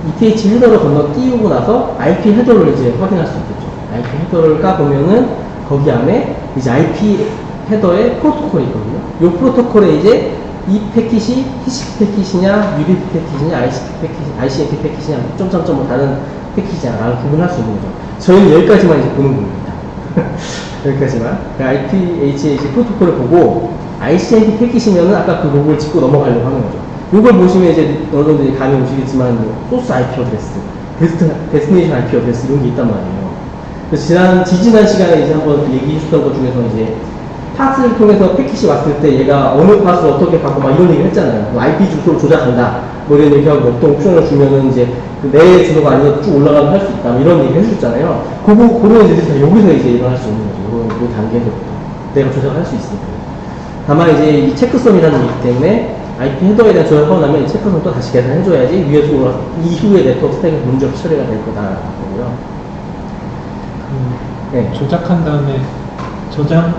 ETH 헤더를 건너뛰고 나서 IP 헤더를 이제 확인할 수 있겠죠. IP 헤더를 까보면은, 거기 안에 이제 IP 헤더의 프로토콜이 있거든요. 이 프로토콜에 이제 이 패킷이 TCP 패킷이냐, UDP 패킷이냐, ICMP 패킷이냐, 점점점 뭐 다른 패킷이냐, 라는 구분할 수 있는 거죠. 저희는 여기까지만 이제 보는 겁니다. 여기까지만. IPHH 프로토콜을 보고, ICMP 패킷이면은 아까 그 로그를 짚고 넘어가려고 하는 거죠. 이걸 보시면 이제 어느 정도 감이 오시겠지만 소스 IP 어드레스, 데스티네이션 IP 어드레스 이런 게 있단 말이에요. 그래서 지난 시간에 이제 한번 얘기했었던 것 중에서 이제 팟을 통해서 패킷이 왔을 때 얘가 어느 팟을 어떻게 받고 막 이런 얘기를 했잖아요. 뭐 IP 주소를 조작한다. 뭐 이런 얘기하고 어떤 옵션을 주면은 이제 내 주소가 아니라 쭉 올라가면 할 수 있다. 뭐 이런 얘기 해주셨잖아요. 그런 일들이 다 여기서 이제 일어날 수 있는 거죠. 이 단계에서부터. 내가 조작을 할 수 있으니까. 다만 이제 이 체크섬이라는 게 있기 때문에 IP 헤더에 대한 조작하고 나면 이 체크섬 또 다시 계산해줘야지 위에서 올라 이후에 네트워크 스택이 문제없이 처리가 될 거다라고요. 네. 조작한 다음에 저장은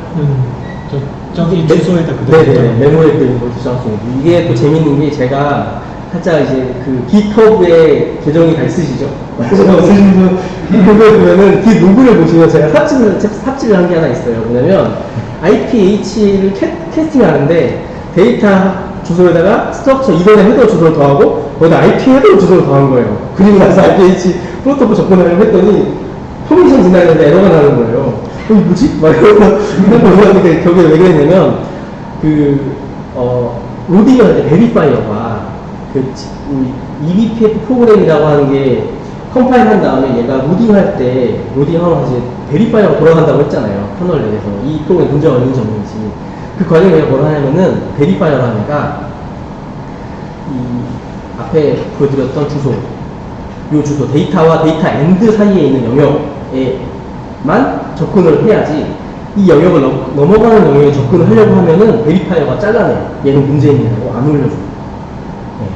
저기 주소에다 그대로 네네, 저장. 메모리에 또 있는 걸 저장할 수 있는. 이게 또 재밌는 게 제가 살짝 이제 그 GitHub에 계정이 다 있으시죠? 없으신 분, GitHub에 보면은 Git 로그를 보시면 제가 삽질을 한 게 하나 있어요. 뭐냐면 IPH를 캐스팅하는데 데이터 주소에다가 스트럭처 이번에 헤더 주소를 더하고 거기다 IP 헤더 주소를 더한 거예요. 그리고 나서 IPH 프로토콜 접근을 했더니 포미션 지나는데 에러가 나는 거예요. 뭐지? 막 이러고 보는데 결국에 왜 그랬냐면 로딩을 할 때 베리파이어가 eBPF 프로그램이라고 하는 게 컴파일 한 다음에 얘가 로딩할 때 로딩하면 이제 베리파이어가 돌아간다고 했잖아요. 터널 내에서 이 프로그램 문제가 있는지 없는지 그 과정에 뭐라 하냐면은 베리파이어라는 애가 이 앞에 보여드렸던 주소 요 주소 데이터와 데이터 엔드 사이에 있는 영역에만 접근을 해야지 이 영역을 넘어가는 영역에 접근을 하려고 하면은 베리파이어가 잘라내 얘는 문제있냐고 안 올려줘요. 네.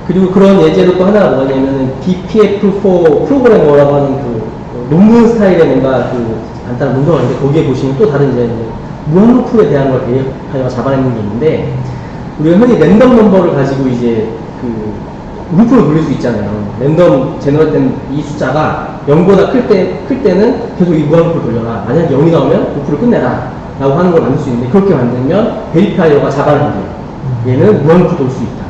그리고 그런 예제로 또 하나가 뭐냐면은 BPF4 프로그래머라고 하는 그 논문 스타일의 뭔가 그 간단한 문서가 있는데 거기에 보시면 또 다른 이제 무한루프에 대한 걸 베리파이어가 잡아내는 게 있는데 우리가 흔히 랜덤 넘버를 가지고 이제 그 루프를 돌릴 수 있잖아요. 랜덤 제너레이트된 이 숫자가 0보다 클 때는 계속 이 무한루프를 돌려라. 만약 0이 나오면 루프를 끝내라. 라고 하는 걸 만들 수 있는데 그렇게 만들면 베리파이어가 잡아낸대요. 얘는 무한루프 돌 수 있다.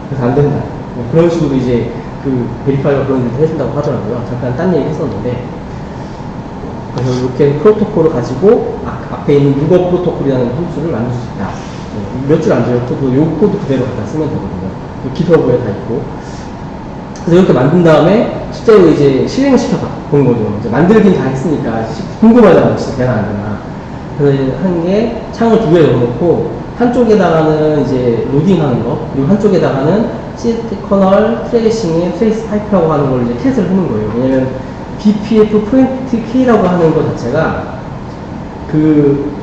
그래서 안 된다. 그런 식으로 이제 그 베리파이어가 그런 일을 해준다고 하더라고요. 잠깐 딴 얘기 했었는데 그래서 이렇게 프로토콜을 가지고 앞에 있는 루거 프로토콜이라는 함수를 만들 수 있다. 몇 줄 안 돼요. 요 코드 그대로 갖다 쓰면 되거든요. 기터브에 다 있고. 그래서 이렇게 만든 다음에 실제로 이제 실행시켜 본 거죠. 이제 만들긴 다 했으니까 궁금하잖아요. 진짜 되나 안 되나. 그래서 이제 한 게 창을 두 개 열어놓고 한쪽에다가는 이제 로딩하는 거, 그리고 한쪽에다가는 CST 커널 트레이싱의 트레이스 파이프라고 하는 걸 이제 캣을 하는 거예요. 왜냐면 BPF 프린트 K라고 하는 것 자체가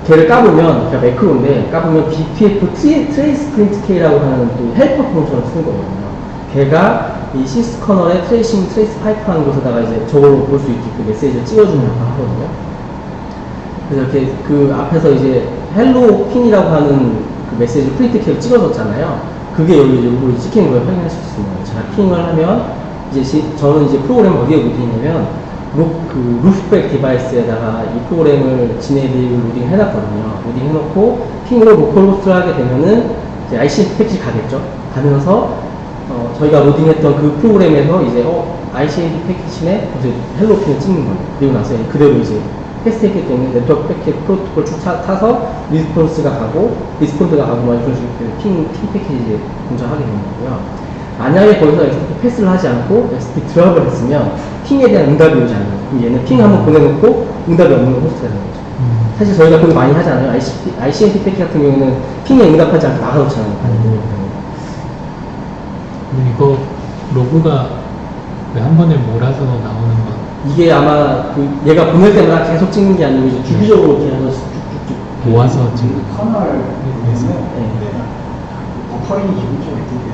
걔를 까보면, 그러니까 매크로인데, 까보면 BPF 트레이스 프린트 K라고 하는 또 헬퍼 펑션을 쓰는 거거든요. 걔가 이 시스 커널의 트레이싱, 트레이스 파이프 하는 곳에다가 이제 저걸 볼 수 있게 그 메시지를 찍어주는 역할을 하거든요. 그래서 이렇게 그 앞에서 이제 헬로 핀이라고 하는 그 메시지 프린트 K를 찍어줬잖아요. 그게 여기 이제 요거를 찍히는 걸 확인하실 수 있습니다. 제가 핑을 하면, 이제 저는 이제 프로그램 어디에 로딩했냐면, 루프백 디바이스에다가 이 프로그램을 지네릭을 로딩 해놨거든요. 로딩 해놓고 핑으로 로컬 호스트를 하게 되면은 이제 ICMP 패키지 가겠죠. 가면서 저희가 로딩했던 그 프로그램에서 이제 ICMP 패키지에 이제 헬로 핑을 찍는 거예요. 그리고 나서 그대로 이제 패스트했기 때문에 네트워크 패킷 프로토콜 쭉 타서 리스폰드가 가고 막 이런 식으로 핑 패키지에 동작하게 되는 거고요. 만약에 거기서 XP 패스를 하지 않고 XP 드랍을 했으면 핑에 대한 응답이 오지 않아요. 그럼 얘는 핑 한번 보내놓고 응답이 없는 호스트가 되는 거죠. 사실 저희가 그걸 많이 하잖아요. ICMP 패킷 같은 경우는 핑에 응답하지 않고 나가놓잖아요. 근데 이거 로그가 왜 한 번에 몰아서 나오는 거? 이게 아마 얘가 보낼 때마다 계속 찍는 게 아니고 이제 주기적으로 이렇게 해서 쭉쭉쭉 모아서 지금. 커널 그래서? 네. 버퍼링이 기본적으로 있기 때문에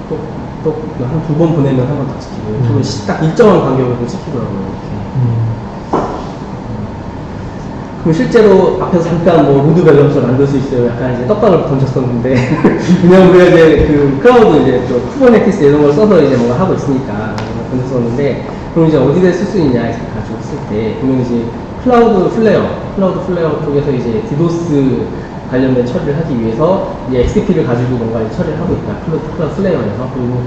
또 한 두 번 보내면 한 번 더 찍히고 딱 일정한 간격으로 찍히더라고요. 이렇게. 그럼 실제로 앞에서 잠깐 뭐 로드 밸런스를 만들 수 있어요. 약간 이제 떡밥을 던졌었는데 왜냐면 우리가 이제 그 클라우드 이제 또 쿠버네티스 이런 걸 써서 이제 뭔가 하고 있으니까 던졌었는데 그럼 이제 어디에 쓸 수 있냐 이렇게 가지고 쓸 때 보면 이제 클라우드 플레어 쪽에서 이제 디도스 관련된 처리를 하기 위해서 이제 XCP를 가지고 뭔가 처리를 하고 있다. 클라우드 플레이어에서. 그리고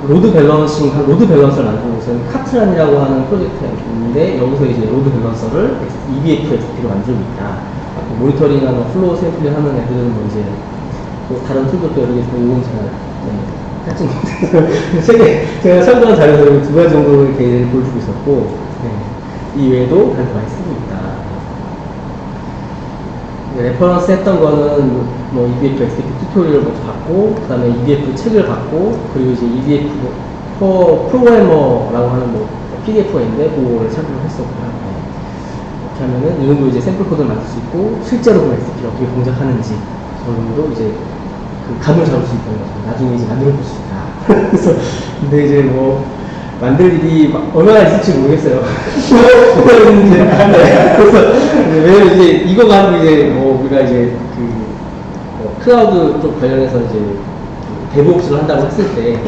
로드 밸런서를 만드는 것은 카트란이라고 하는 프로젝트가 있는데 여기서 이제 로드 밸런서를 EBF XCP로 만들고 있다. 모니터링하는 플로우 샘플링 하는 애들은 뭐 이제 또 다른 툴도 또 여러 개 있고 이건 제가 제가 설명한 자료에서 두 가지 정도 이렇게 보여주고 있었고 네. 이 외에도 다른 많이 쓰고 있다. 레퍼런스 했던 거는 뭐 EDF, XDF 튜토리얼을 먼저 받고, 그 다음에 EDF 책을 받고, 그리고 이제 EDF 프로그래머라고 하는 뭐 PDF가 있는데, 그거를 참고를 했었고요. 네. 이렇게 하면은 이 정도 이제 샘플 코드를 만들 수 있고, 실제로 그 XDF를 어떻게 동작하는지, 정도 이제 그 감을 잡을 수 있다는 거죠. 나중에 이제 만들어 볼 수 있다. 그래서, 근데 이제 뭐, 만들 일이 얼마나 있을지 모르겠어요. 네. 그래서, 왜냐면 이제 이거 가지고 이제 뭐, 우리가 이제 뭐 클라우드 쪽 관련해서 이제 데브옵스를 한다고 했을 때,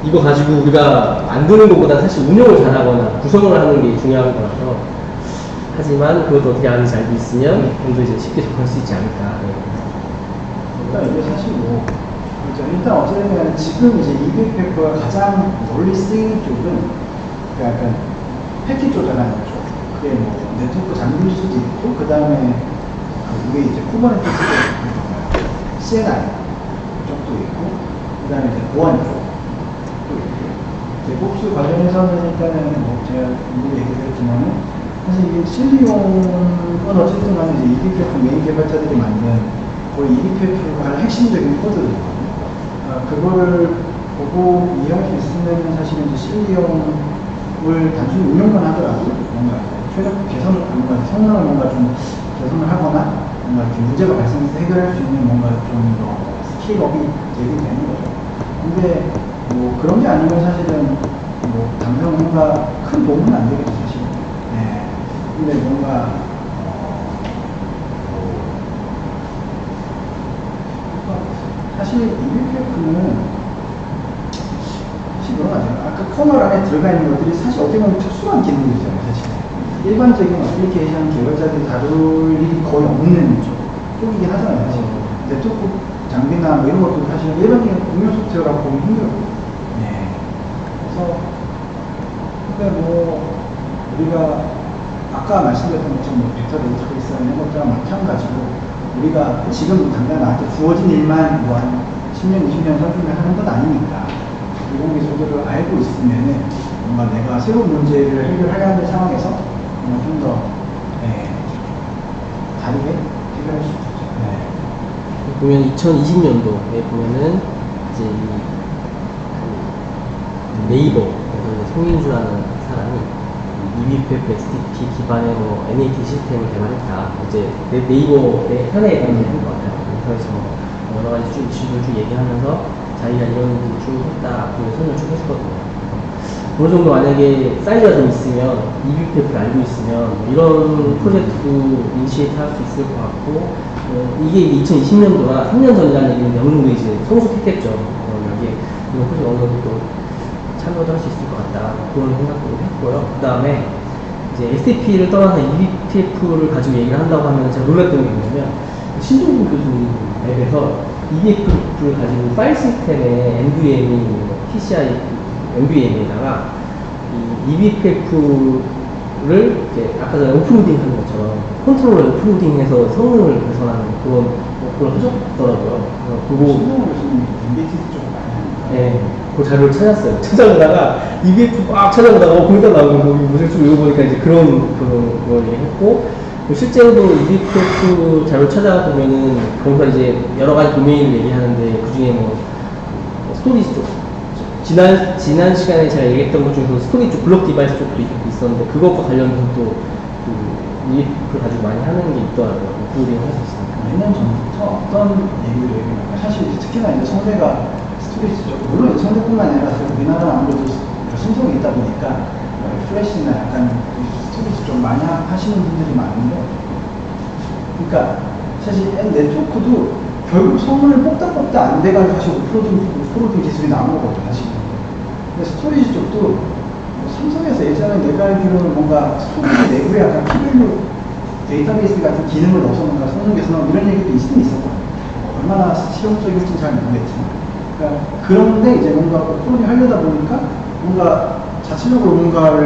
이거 가지고 우리가 만드는 것보다 사실 운영을 잘하거나 구성을 하는 게 중요한 거라서, 하지만 그것도 어떻게 하는지 알고 있으면 좀 더 이제 쉽게 접할 수 있지 않을까. 네. 그러니까 이게 사실 뭐 그렇죠. 일단 어쨌든 지금 이제 EBP가 가장 널리 쓰이는 쪽은 그 약간 패킷 조절하는 쪽. 그게 뭐 네트워크 장비일 수도 있고 그 다음에 그게 이제 쿠버네티스 쪽, CNI 쪽도 있고 그 다음에 이제 보안 쪽도 있고 데브옵스 관련해서는 일단은 뭐 제가 미리 얘기드렸지만은 사실 이게 실리용은 어쨌든 간에 이제 EBPF 메인 개발자들이 만든 거의 EBPF가 핵심적인 코드거든요. 그거를 보고 이해할 수 있으면 사실은 이제 실리용을 단순히 운영만 하더라도 뭔가 최적 개선을 뭔가 성능을 뭔가 좀 개선을 하거나 뭔가 이렇게 문제가 발생해서 해결할 수 있는 뭔가 좀 더 스킬업이 제기되는 거죠. 근데 뭐 그런 게 아니면 사실은 뭐 당장 뭔가 큰 도움은 안 되겠죠 사실. 네. 근데 뭔가 사실 EBPF는 사실 그런 거 같아요. 아까 커널 안에 들어가 있는 것들이 사실 어떻게 보면 특수한 기능이잖아요. 사실 일반적인 애플리케이션 개발자들이 다룰 일이 거의 없는 쪽이긴 하잖아요. 사실 네트워크 장비나 뭐 이런 것도 사실 일반적인 응용 소프트웨어라고 보기 힘들고. 네. 그래서 근데 뭐 우리가 아까 말씀드렸던 것처럼 뭐 벡터 데이터베이스 이런 것들랑 마찬가지로 우리가 지금 당장 나한테 주어진 일만 뭐 한 10년, 20년, 30년 하는 건 아니니까 이런 기술들을 알고 있으면은 뭔가 내가 새로운 문제를 해결해야 하는 상황에서 뭔가 좀 더 다르게 해결할 수 있죠. 네. 보면 2020년도에 보면은 이제 네이버 송인주라는 사람이 EBPF SDP 기반의 뭐 NAT 시스템을 개발했다. 이제 네이버의 현에 얘기한 것 같아요. 그래서 여러 가지 쭉 이슈를 쭉 얘기하면서 자기가 이런 일을 쭉 했다. 그리고 설명을 쭉 했었거든요. 어느 정도 만약에 사이즈가 좀 있으면 EBPF를 알고 있으면 이런 프로젝트도 인시에이트 할 수 있을 것 같고 이게 2020년도나 3년 전이라는 얘기는 어느 정도 이제 성숙했겠죠. 여기에 이런 프로젝트 어느 정도 참여도 할 수 있을 것 같다. 그런 생각도 했고요. 그 다음에 이제 SAP를 떠나서 EBPF를 가지고 얘기를 한다고 하면 제가 놀랐던 게 뭐냐면 신종국 교수님 앱에서 EBPF를 가지고 파일 시스템에 MVM이 PCI MVM에다가 이 EBPF를 이렇게 아까 전에 오프로딩 하는 것처럼 컨트롤러 오프로딩해서 성능을 개선하는 그걸 하셨더라고요. 그거 신동훈 교수님 MBT 쪽 많이 하니까. 네, 그 자료를 찾았어요. 찾아보다가 EBF 막 찾아보다가 거기다 나오고 무슨 쭉 읽어보니까 이제 그런 걸 얘기했고 실제로도 EBF 자료 찾아보면은 거기서 이제 여러 가지 도메인을 얘기하는데 그 중에 뭐 스토리지 쪽 지난 시간에 제가 얘기했던 것 중에서 스토리지 쪽 블록 디바이스 쪽도 있었는데 그것과 관련해서 또 그 EBF를 가지고 많이 하는 게 있더라고요. 오프로딩을 할 수 있으니까. 몇 년 전부터 어떤 얘기를 얘기하냐면 사실 이제 특히나 이제 성대가 스토리지 쪽 물론 이제 성대뿐만 아니라 우리나라 아무래도 신성이 있다 보니까 플래시나 약간 스토리지 좀 많이 하시는 분들이 많은데 그러니까 사실 네트워크도 결국 성능을 뽑다 안 돼가지고 사실 오프로딩 기술이 나온 거거든요 사실. 근데 스토리지 쪽도 삼성에서 예전에 내가 알기로는 뭔가 스토리지 내부에 약간 키밸류 데이터베이스 같은 기능을 넣어서 뭔가 성능 개선하고 이런 얘기도 있었거든요. 얼마나 실용적일지 잘 모르겠지만. 그러니까 그런데 이제 뭔가 오프로딩 하려다 보니까 뭔가 자체적으로 뭔가를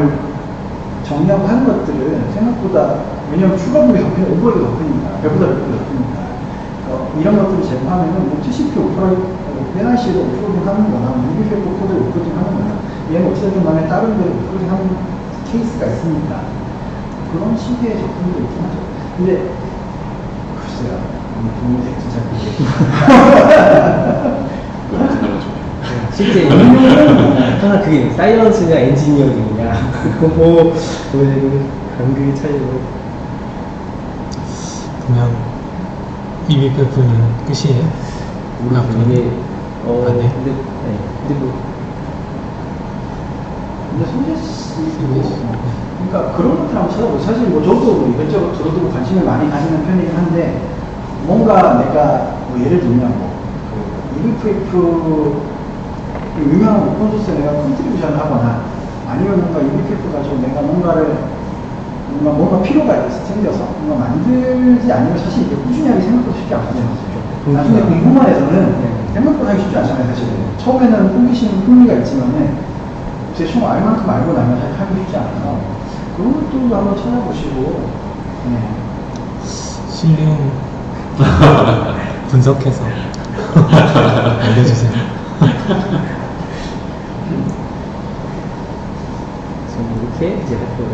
정리하고 하는 것들은 생각보다 왜냐하면 추가분이 더 크니까 오버가 더 크니까 배보다 몇 배 더 크니까 이런 것들을 제공하면은 뭐 TCP NIC로 오프로딩 하는 거나 EBPF 코드를 오프로딩 하는 거나 얘는 어쨌든 간에 다른 데로 오프로딩 하는 케이스가 있으니까 그런 식의 제품도 있긴 하죠. 근데 글쎄요, 동영상 진짜 그런 거죠. 실제 항상 그게 사이언스냐 엔지니어링이냐 뭐 지금 간극이 차이고. 그러면 EBPF는 끝이에요? 이게 아, 네. 근데 뭐 근데 손재 씨도 그러니까 그런 것들 한번 찾아보고 사실 뭐 저도 뭐 이것저것 들어도 관심을 많이 가지는 편이긴 한데 뭔가 내가 뭐 예를 들면 뭐그 EBPF 유명한 오픈소스에 내가 컨트리뷰션을 하거나 아니면 뭔가 EBPF 가지고 내가 뭔가 필요가 생겨서 뭔가 만들지 않으면 사실 이게 꾸준히 하기 생각보다 쉽지 않거든요. 나중에 공부만 해서는 생각보다 하기 쉽지 않잖아요, 사실은. 처음에는 호기심, 흥미가 있지만은 대충 알 만큼 알고 나면 사실 하기 쉽지 않아서 그런 것들도 한번 찾아보시고, 네. 실리움 분석해서 알려주세요. 이렇게 이제 학교를